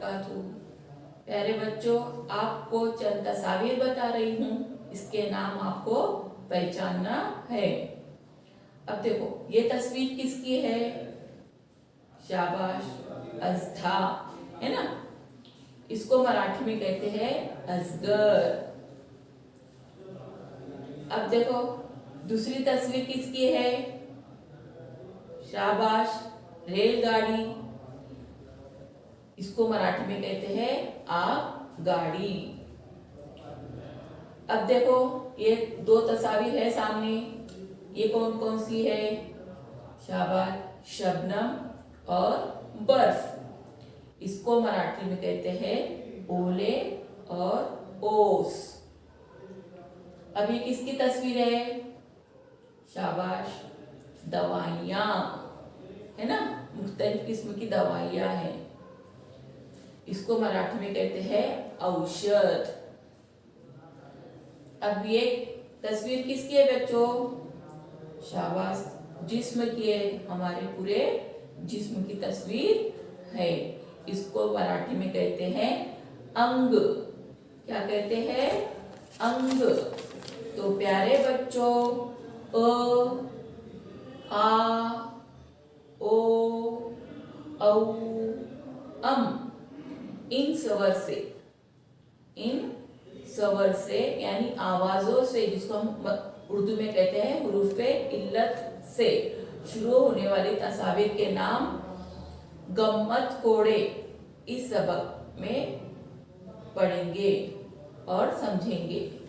वबरकातुहू। प्यारे बच्चों, आपको चंद तस्वीर बता रही हूँ, इसके नाम आपको पहचानना है। अब देखो, ये तस्वीर किसकी है? शाबाश, अजथा, है ना। इसको मराठी में कहते हैं अजगर। अब देखो, दूसरी तस्वीर किसकी है? शाबाश, रेलगाड़ी। इसको मराठी में कहते हैं आग गाड़ी। अब देखो, ये दो तस्वीर है सामने, ये कौन कौन सी है? शाबाश, शबनम और बर्फ। इसको मराठी में कहते हैं ओले और ओस। अब ये किसकी तस्वीर है? शाबाश, दवाइयाँ, है ना, मुख्तलिफ किस्म की दवाइयाँ हैं। इसको मराठी में कहते हैं औषध। अब ये तस्वीर किसकी है बच्चों? शाबाश, जिस्म की है, हमारे पूरे जिस्म की तस्वीर है। इसको मराठी में कहते हैं अंग। क्या कहते हैं? अंग। तो प्यारे बच्चों, अ, आ, ओ, औ, अम, इन स्वर से यानी आवाजों से, जिसको हम उर्दू में कहते हैं हुरूफे इल्लत से शुरू होने वाली तस्वीर के नाम गम्मत कोड़े इस सबक में पढ़ेंगे और समझेंगे।